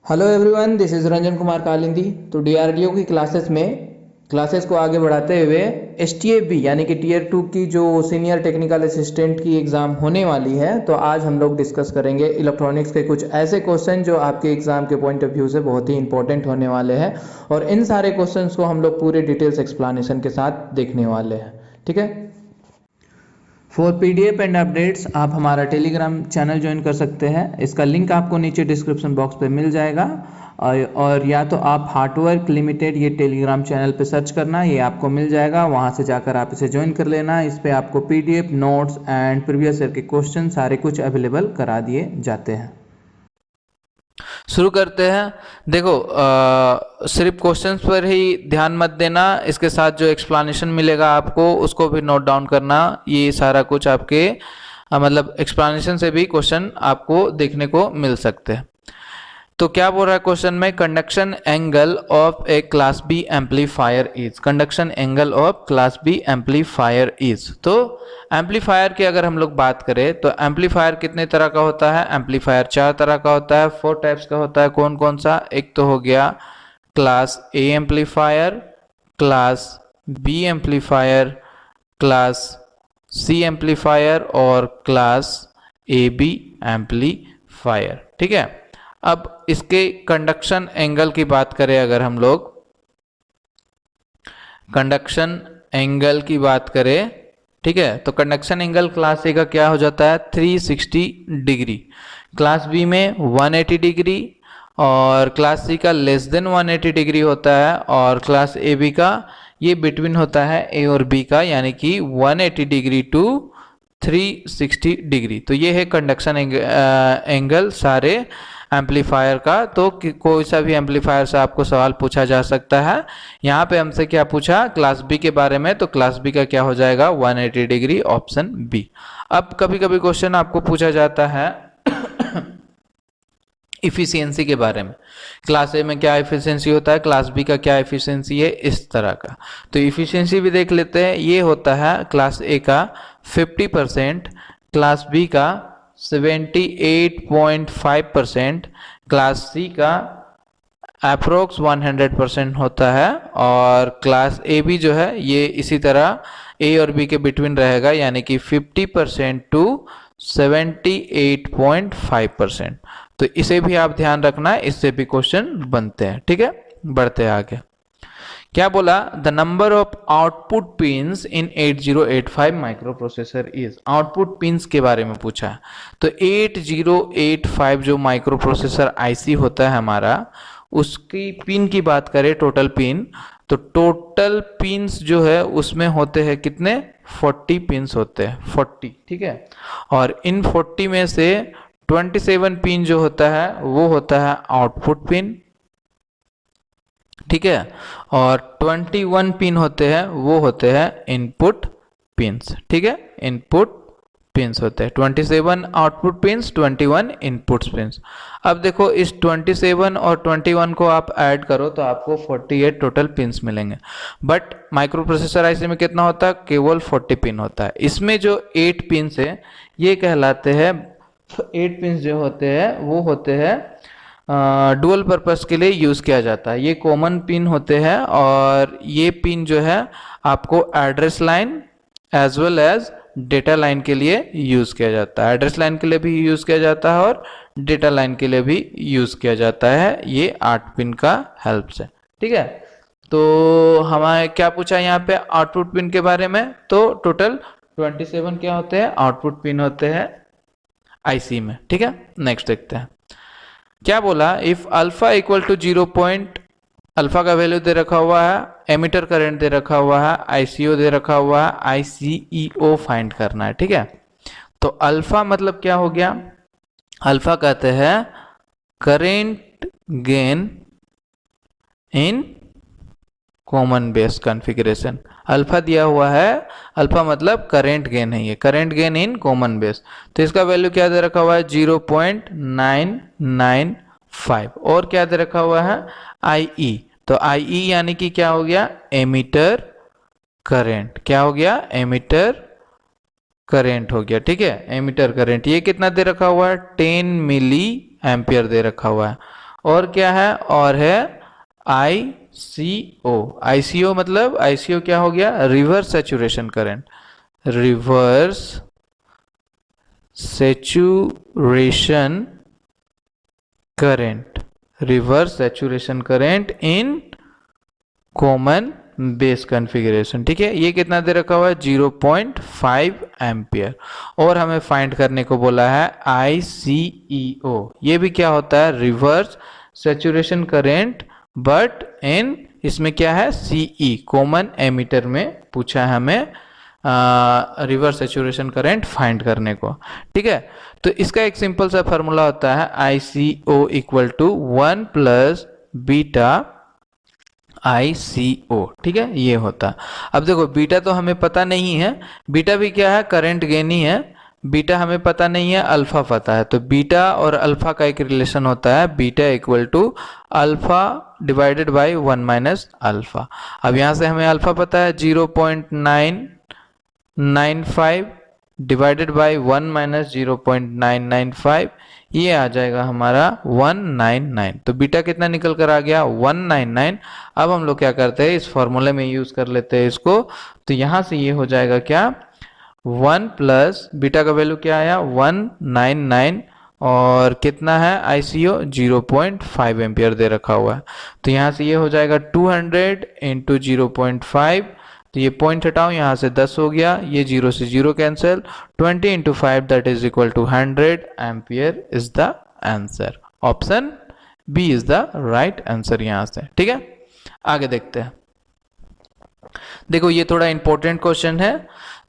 Hello everyone, this is Ranjan Kumar Kalindi. तो DRDO की classes को आगे बढ़ाते हुए एसटीएबी यानी कि टीयर 2 की जो सीनियर टेक्निकल असिस्टेंट की एग्ज़ाम होने वाली है, तो आज हम लोग डिस्कस करेंगे इलेक्ट्रॉनिक्स के कुछ ऐसे क्वेश्चन जो आपके एग्ज़ाम के पॉइंट ऑफ व्यू से बहुत ही इंपॉर्टेंट होने वाले हैं। और इन सारे क्वेश्चंस को हम लोग पूरे डिटेल्स एक्सप्लेनेशन के साथ देखने वाले हैं। ठीक है। फॉर पीडीएफ एंड अपडेट्स आप हमारा टेलीग्राम चैनल ज्वाइन कर सकते हैं। इसका लिंक आपको नीचे डिस्क्रिप्शन बॉक्स पे मिल जाएगा। और या तो आप हार्डवर्क लिमिटेड ये टेलीग्राम चैनल पे सर्च करना, ये आपको मिल जाएगा। वहाँ से जाकर आप इसे ज्वाइन कर लेना। इस पर आपको PDF notes and previous year के क्वेश्चन सारे कुछ अवेलेबल करा दिए जाते हैं। शुरू करते हैं। देखो, सिर्फ क्वेश्चंस पर ही ध्यान मत देना, इसके साथ जो एक्सप्लेनेशन मिलेगा आपको उसको भी नोट डाउन करना। ये सारा कुछ आपके मतलब एक्सप्लेनेशन से भी क्वेश्चन आपको देखने को मिल सकते हैं। तो क्या बोल रहा है क्वेश्चन में, conduction angle of a class B amplifier is. Conduction angle of class B amplifier is. तो एम्पलीफायर की अगर हम लोग बात करें तो एम्पलीफायर कितने तरह का होता है। एम्पलीफायर 4 तरह का होता है, 4 टाइप्स का होता है। कौन कौन सा? एक तो हो गया class A amplifier, class B amplifier, class C amplifier और क्लास ए बी एम्पलीफायर। ठीक है। अब इसके कंडक्शन एंगल की बात करें, अगर हम लोग कंडक्शन एंगल की बात करें, ठीक है, तो कंडक्शन एंगल क्लास ए का क्या हो जाता है 360 डिग्री, क्लास बी में 180 डिग्री और क्लास सी का लेस देन 180 डिग्री होता है और क्लास ए बी का ये बिटवीन होता है ए और बी का, यानी कि 180 डिग्री टू 360 डिग्री। तो ये है कंडक्शन एंगल सारे एम्पलीफायर का। तो कोई सा भी एम्पलीफायर से आपको सवाल पूछा जा सकता है। यहाँ पे हमसे क्या पूछा क्लास बी के बारे में, तो क्लास बी का क्या हो जाएगा 180 डिग्री, ऑप्शन बी। अब कभी कभी क्वेश्चन आपको पूछा जाता है इफिशियंसी के बारे में, क्लास ए में क्या इफिशियंसी होता है, क्लास बी का क्या इफिशियंसी है, इस तरह का। तो इफिशियंसी भी देख लेते हैं। ये होता है क्लास ए का 50%, क्लास बी का 78.5%, क्लास सी का अप्रोक्स 100% होता है और क्लास ए बी जो है ये इसी तरह ए और बी के बिटवीन रहेगा, यानी कि 50% टू 78.5%। तो इसे भी आप ध्यान रखना, इससे भी क्वेश्चन बनते हैं। ठीक है, बढ़ते हैं आगे। क्या बोला, the number of output pins in 8085 micro processor is. Output pins के बारे में पूछा है। तो 8085 जो माइक्रो प्रोसेसर आईसी होता है हमारा, उसकी पिन की बात करें, टोटल पिन, तो टोटल पिंस जो है उसमें होते हैं कितने 40 पिंस होते हैं, 40। ठीक है। और इन 40 में से 27 पिन जो होता है वो होता है आउटपुट पिन। ठीक है। और 21 पिन होते हैं वो होते हैं इनपुट पिंस। ठीक है, इनपुट पिंस होते हैं 27 आउटपुट पिंस, 21 इनपुट पिंस। अब देखो इस 27 और 21 को आप ऐड करो तो आपको 48 टोटल पिंस मिलेंगे। बट माइक्रो प्रोसेसर आईसी में कितना होता है, केवल 40 पिन होता है। इसमें जो 8 पिंस है ये कहलाते हैं, 8 पिंस जो होते हैं वो होते हैं डुअल पर्पस के लिए यूज़ किया जाता है। ये कॉमन पिन होते हैं और ये पिन जो है आपको address line as well as data line के लिए यूज़ किया जाता है। एड्रेस लाइन के लिए भी यूज़ किया जाता है और डेटा लाइन के लिए भी यूज़ किया जाता है, ये 8 पिन का हेल्प से। ठीक है। तो हमारे क्या पूछा यहाँ पे आउटपुट पिन के बारे में, तो टोटल 27 क्या होते हैं आउटपुट पिन होते हैं आईसी में। ठीक है, नेक्स्ट देखते हैं। क्या बोला, if alpha equal to 0 point, alpha का वैल्यू दे रखा हुआ है, एमीटर करंट दे रखा हुआ है, आईसीओ दे रखा हुआ है, आईसीईओ फाइंड करना है। ठीक है। तो अल्फा मतलब क्या हो गया, अल्फा कहते हैं current gain in common base configuration. Alpha दिया हुआ है, अल्फा मतलब करेंट गेन है, ये current gain in common base. तो इसका वैल्यू क्या दे रखा हुआ है 0.995। और क्या दे रखा हुआ है IE। तो IE यानी कि क्या हो गया एमीटर करंट, क्या हो गया एमीटर करंट हो गया। ठीक है, एमीटर करंट ये कितना दे रखा हुआ है 10 मिली एम्पियर दे रखा हुआ है। और क्या है, और है ICO। ICO मतलब ICO क्या हो गया, reverse saturation current. Reverse saturation current, reverse saturation current in common base configuration. ठीक है, ये कितना दे रखा हुआ है, 0.5 एम्पियर। और हमें फाइंड करने को बोला है ICEO। ये भी क्या होता है, reverse saturation current, but in इसमें क्या है, CE कॉमन एमीटर में पूछा है हमें रिवर्स सैचुरेशन करंट फाइंड करने को। ठीक है, तो इसका एक सिंपल सा फार्मूला होता है ICO equal to 1 plus beta ICO। ठीक है, ये होता। अब देखो बीटा तो हमें पता नहीं है, बीटा भी क्या है, करंट गेन ही है। बीटा हमें पता नहीं है, अल्फा पता है। तो बीटा और अल्फा का एक रिलेशन होता है, beta equal to alpha divided by 1 minus alpha. अब यहाँ से हमें अल्फा पता है 0.995 डिवाइडेड बाय 1 माइनस 0.995, ये आ जाएगा हमारा 199। तो बीटा कितना निकल कर आ गया, 199। अब हम लोग क्या करते हैं, इस फॉर्मूले में यूज कर लेते हैं इसको। तो यहाँ से ये हो जाएगा क्या, 1 प्लस बीटा का वैल्यू क्या आया, 199, और कितना है ICO 0.5 एम्पियर दे रखा हुआ है। तो यहाँ से ये हो जाएगा 200 इंटू 0.5। तो ये पॉइंट हटाओ, यहाँ से 10 हो गया, ये 0 से 0 cancel, 20 into 5 that is equal to 100 ampere is the answer. Option B is the right answer यहाँ से। ठीक है, आगे देखते हैं। देखो ये थोड़ा इंपॉर्टेंट क्वेश्चन है।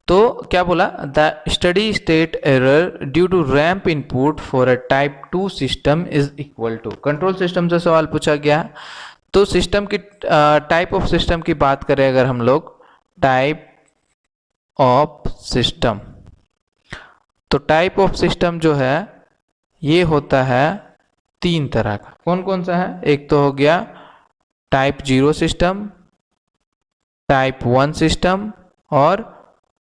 तो क्या बोला, the study state error due to ramp input for a type 2 system is equal to, control system से सवाल पूछा गया है। तो सिस्टम की टाइप ऑफ सिस्टम की बात करें अगर हम लोग, टाइप ऑफ सिस्टम, तो टाइप ऑफ सिस्टम जो है ये होता है 3 तरह का। कौन कौन सा है, एक तो हो गया टाइप 0 सिस्टम, टाइप 1 सिस्टम और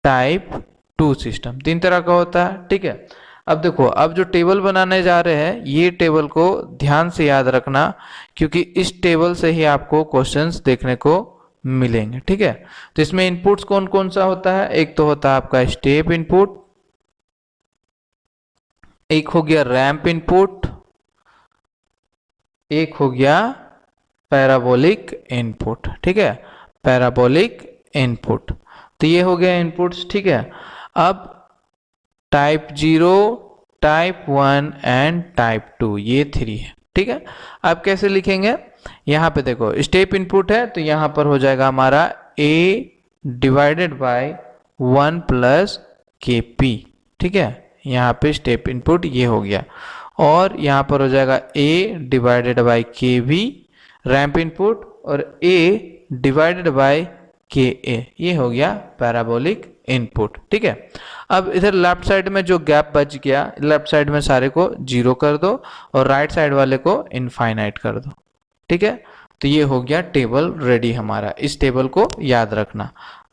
टाइप 2 सिस्टम। 3 तरह का होता है। ठीक है, अब देखो, अब जो टेबल बनाने जा रहे हैं, ये टेबल को ध्यान से याद रखना, क्योंकि इस टेबल से ही आपको क्वेश्चंस देखने को मिलेंगे। ठीक है, तो इसमें इनपुट्स कौन कौन सा होता है, एक तो होता है आपका स्टेप इनपुट, एक हो गया रैंप इनपुट, एक हो गया पैराबोलिक इनपुट। ठीक है, पैराबोलिक इनपुट, तो ये हो गया इनपुट्स। ठीक है, अब टाइप 0, टाइप 1 एंड टाइप 2, ये 3 है। ठीक है, अब कैसे लिखेंगे, यहाँ पे देखो स्टेप इनपुट है, तो यहाँ पर हो जाएगा हमारा A divided by 1 plus KP। ठीक है, यहाँ पे स्टेप इनपुट ये हो गया, और यहाँ पर हो जाएगा A divided by KB ramp input, और A डिवाइडेड बाय KA, ये हो गया पैराबोलिक इनपुट। ठीक है, अब इधर लेफ्ट साइड में जो गैप बच गया, लेफ्ट साइड में सारे को 0 कर दो और राइट साइड वाले को इनफाइनाइट कर दो। ठीक है, तो ये हो गया टेबल रेडी हमारा, इस टेबल को याद रखना।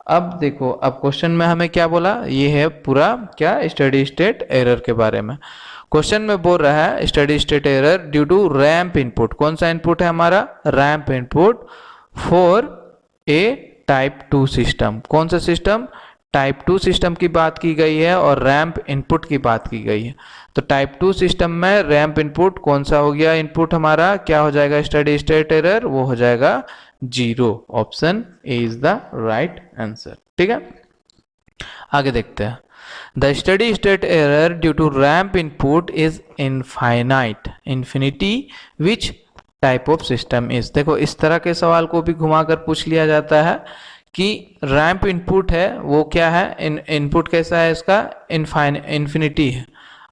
अब देखो, अब क्वेश्चन में हमें क्या बोला, ये है पूरा क्या, स्टडी स्टेट एरर के बारे में। क्वेश्चन में बोल रहा है study state error due to ramp input. कौन सा इनपुट है हमारा, ramp input for a type 2 system. कौन सा सिस्टम, टाइप 2 सिस्टम की बात की गई है और रैंप इनपुट की बात की गई है। तो टाइप 2 सिस्टम में रैंप इनपुट कौन सा हो गया, इनपुट हमारा क्या हो जाएगा, स्टडी स्टेट एरर, वो हो जाएगा 0। Option A is the right answer. ठीक है, आगे देखते हैं। The study state error due to ramp input is infinite, infinity which type of system is. देखो इस तरह के सवाल को भी घुमाकर पूछ लिया जाता है कि रैंप इनपुट है वो क्या है, इनपुट कैसा है इसका, इन्फिनिटी है,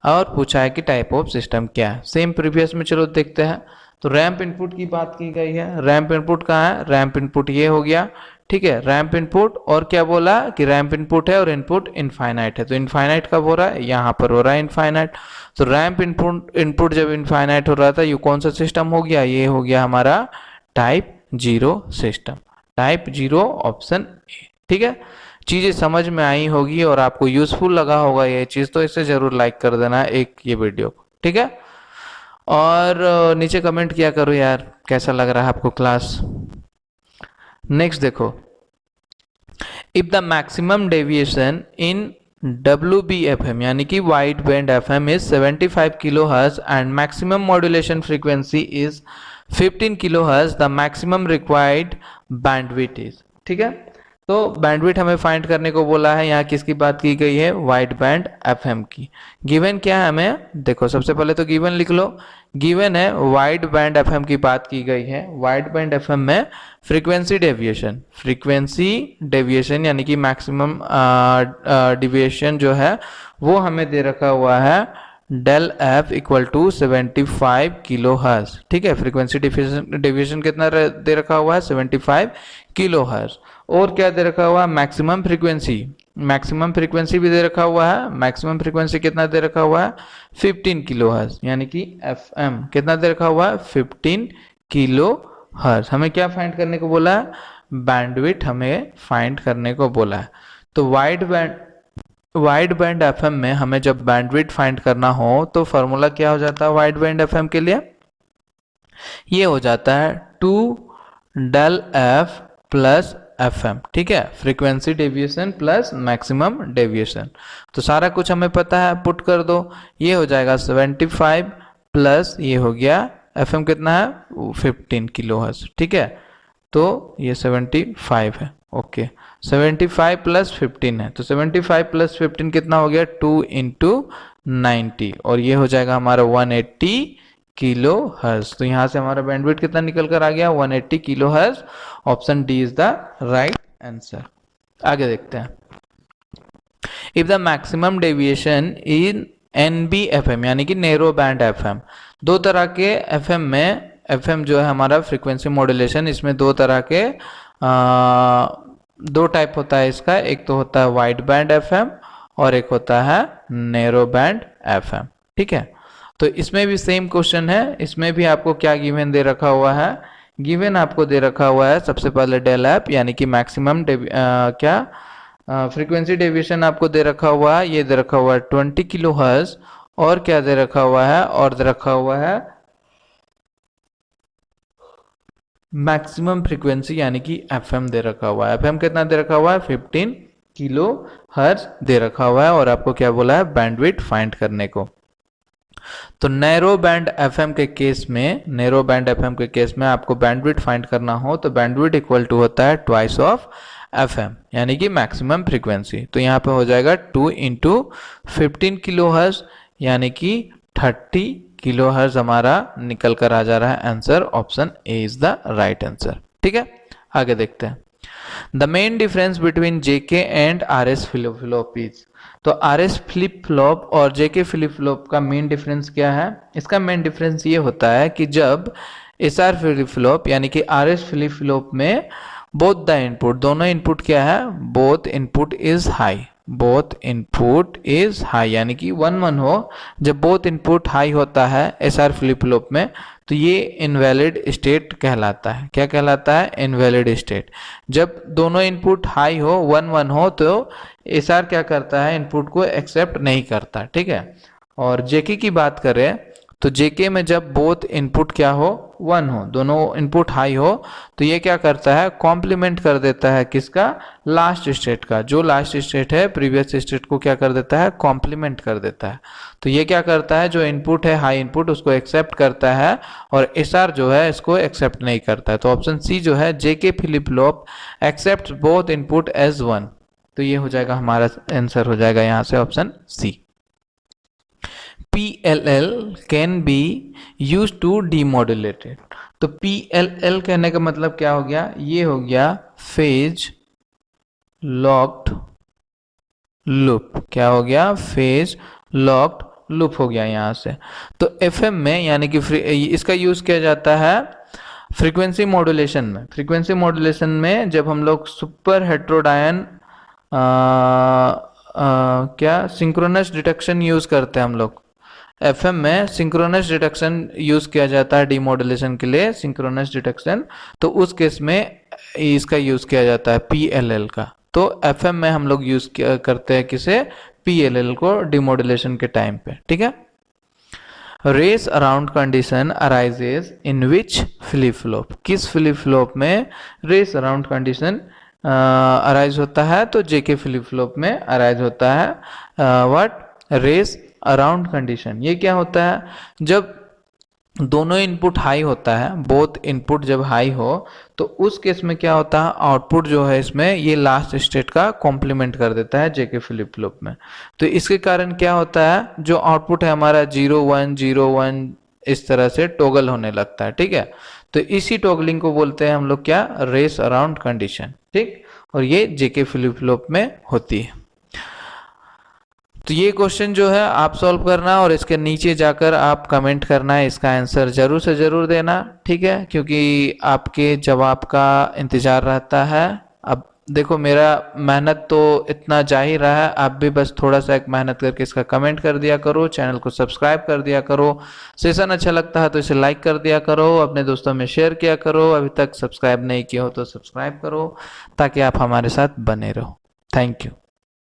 और पूछा है कि टाइप ऑफ सिस्टम क्या है। सेम प्रीवियस में चलो देखते हैं। तो रैंप इनपुट की बात की गई है, रैंप इनपुट कहाँ है, रैंप इनपुट ये हो गया। ठीक है, रैंप इनपुट, और क्या बोला कि रैंप इनपुट है और इनपुट इनफाइनाइट है। तो इनफाइनाइट कब हो रहा है, यहाँ पर हो रहा है इनफाइनाइट। तो रैंप इनपुट जब इनफाइनाइट हो रहा था, ये कौन सा सिस्टम हो गया, ये हो गया हमारा टाइप 0 सिस्टम, टाइप 0 ऑप्शन ए। ठीक है, चीज़ें समझ में आई होगी और आपको यूजफुल लगा होगा ये चीज़, तो इसे जरूर लाइक कर देना एक ये वीडियो को। ठीक है, और नीचे कमेंट किया करो यार, कैसा लग रहा है आपको क्लास। नेक्स्ट देखो, if the maximum deviation in WBFM यानी कि wide band FM is 75 kilo hertz and maximum modulation frequency is 15 kilo hertz, the maximum required bandwidth is. ठीक है, तो बैंडविड्थ हमें फाइंड करने को बोला है। यहाँ किसकी बात की गई है? वाइड बैंड FM की। गिवन क्या है हमें? देखो सबसे पहले तो गिवन लिख लो। गिवन है वाइड बैंड FM की बात की गई है। वाइड बैंड FM में फ्रीक्वेंसी डेविएशन यानी कि मैक्सिमम डिविएशन जो है वो हमें दे रखा हुआ है del f equal to 75 kilohertz. ठीक है, फ्रीक्वेंसी डेविएशन कितना दे रखा हुआ है? 75 किलो हर्ट्ज। और क्या दे रखा हुआ है? मैक्सिमम फ्रीक्वेंसी भी दे रखा हुआ है। मैक्सिमम फ्रीक्वेंसी कितना दे रखा हुआ है? 15 किलो हर्ट्ज, यानी कि FM कितना दे रखा हुआ है? 15 किलो हर्ट्ज। हमें क्या फाइंड करने को बोला है? बैंडविड्थ हमें फाइंड करने को बोला है। तो वाइड बैंड FM में हमें जब बैंडविड्थ फाइंड करना हो तो फॉर्मूला क्या हो जाता है वाइड बैंड FM के लिए? ये हो जाता है 2 डेल एफ प्लस FM। ठीक है, frequency deviation plus maximum deviation. तो सारा कुछ हमें पता है, पुट कर दो। ये हो जाएगा 75 प्लस ये हो गया FM कितना है? 15 किलो हर्ट्ज। ठीक है, तो ये 75 है। ओके, 75 प्लस 15 है, तो 75 प्लस 15 कितना हो गया? 2 इंटू 90, और ये हो जाएगा हमारा 180 किलो हर्ट्ज। तो यहाँ से हमारा बैंडविड्थ कितना निकल कर आ गया? 180 kilo hertz. Option D is the right answer. आगे देखते हैं। If the maximum deviation in NBFM यानी कि नैरो बैंड FM, दो तरह के FM में, FM जो है हमारा फ्रीक्वेंसी मॉड्यूलेशन, इसमें दो तरह के दो टाइप होता है इसका। एक तो होता है वाइड बैंड FM और एक होता है नैरो बैंड FM। ठीक है, तो इसमें भी सेम क्वेश्चन है। इसमें भी आपको क्या गिवन दे रखा हुआ है? गिवन आपको दे रखा हुआ है सबसे पहले डेल एफ यानी कि मैक्सिमम फ्रीक्वेंसी डेविएशन आपको दे रखा हुआ है। ये दे रखा हुआ है 20 किलो हर्ट्ज। और क्या दे रखा हुआ है? और दे रखा हुआ है मैक्सिमम फ्रीक्वेंसी यानी कि FM दे रखा हुआ है। FM कितना दे रखा हुआ है? 15 किलो हर्ट्ज दे रखा हुआ है। और आपको क्या बोला है? बैंडविड्थ फाइंड करने को। तो नैरो बैंड FM के केस में आपको बैंडविड्थ फाइंड करना हो तो बैंडविड्थ इक्वल टू होता है ट्वाइस ऑफ FM यानी कि मैक्सिमम फ्रीक्वेंसी। तो यहाँ पे हो जाएगा 2 इंटू 15 किलो हर्ट्ज यानी कि 30 किलो हर्ट्ज हमारा निकल कर आ जा रहा है answer. Option A is the right answer. ठीक है, आगे देखते हैं। The main difference between JK and RS flip flop is. तो RS फ्लिप फ्लॉप और JK फ्लिप फ्लॉप का मेन डिफरेंस क्या है? इसका मेन डिफरेंस ये होता है कि जब SR फ्लिप फ्लॉप यानी कि RS फ्लिप फ्लॉप में बोथ द इनपुट, दोनों इनपुट क्या है? बोथ इनपुट इज हाई यानी कि 1-1 हो। जब बोथ इनपुट हाई होता है SR फ्लिप फ्लॉप में तो ये इनवैलिड स्टेट कहलाता है। क्या कहलाता है? Invalid state. जब दोनों इनपुट हाई हो, 1-1 हो, तो SR क्या करता है? इनपुट को एक्सेप्ट नहीं करता। ठीक है, और JK की बात करें तो JK में जब बोथ इनपुट क्या हो? 1 हो, दोनों इनपुट हाई हो, तो ये क्या करता है? कॉम्प्लीमेंट कर देता है किसका? लास्ट स्टेट का। जो लास्ट स्टेट है प्रीवियस स्टेट को क्या कर देता है? कॉम्प्लीमेंट कर देता है। तो ये क्या करता है? जो इनपुट है हाई इनपुट उसको एक्सेप्ट करता है और SR जो है इसको एक्सेप्ट नहीं करता है। तो ऑप्शन सी जो है JK flip flop accept both input as 1। तो ये हो जाएगा हमारा आंसर, हो जाएगा यहाँ से option C. PLL can be use to demodulated. तो PLL कहने का मतलब क्या हो गया? ये हो गया फेज लॉक्ड लूप। क्या हो गया? फेज लॉक्ड लूप हो गया यहाँ से। तो FM में यानी कि इसका यूज किया जाता है फ्रीक्वेंसी मॉड्यूलेशन में। फ्रीक्वेंसी मॉड्यूलेशन में जब हम लोग सुपर हेट्रोडायन क्या सिंक्रोनस डिटेक्शन यूज करते हैं हम लोग। FM में सिंक्रोनस डिटेक्शन यूज किया जाता है डीमॉड्यूलेशन के लिए, सिंक्रोनस डिटेक्शन। तो उस केस में इसका यूज किया जाता है PLL का। तो FM में हम लोग यूज करते हैं किसे? PLL को डीमॉड्यूलेशन के टाइम पे। ठीक है, रेस अराउंड कंडीशन अराइजेज इन विच फ्लिप फ्लॉप, किस फ्लिप फ्लॉप में रेस अराउंड कंडीशन अराइज होता है? तो जेके फ्लिप फ्लॉप में अराइज होता है व्हाट, रेस अराउंड कंडीशन। ये क्या होता है? जब दोनों इनपुट हाई होता है, बोथ इनपुट जब हाई हो, तो उस केस में क्या होता है, आउटपुट जो है इसमें ये लास्ट स्टेट का कॉम्प्लीमेंट कर देता है जेके फ्लिप फ्लॉप में। तो इसके कारण क्या होता है, जो आउटपुट है हमारा 0 1 0 1 इस तरह से टॉगल होने लगता है, ठीक है। तो इसी टॉगलिंग को बोलते हैं हम लोग क्या, रेस अराउंड कंडीशन, ठीक। और ये जेके फ्लिप फ्लॉप में होती है। तो ये क्वेश्चन जो है आप सॉल्व करना और इसके नीचे जाकर आप कमेंट करना है, इसका आंसर जरूर से जरूर देना, ठीक है, क्योंकि आपके जवाब का इंतजार रहता है। अब देखो मेरा मेहनत तो इतना जा ही रहा है, आप भी बस थोड़ा सा एक मेहनत करके इसका कमेंट कर दिया करो, चैनल को सब्सक्राइब कर दिया करो, सेशन अच्छा लगता है तो इसे लाइक कर दिया करो, अपने दोस्तों में शेयर किया करो, अभी तक सब्सक्राइब नहीं किया हो तो सब्सक्राइब करो, ताकि आप हमारे साथ बने रहो। Thank you.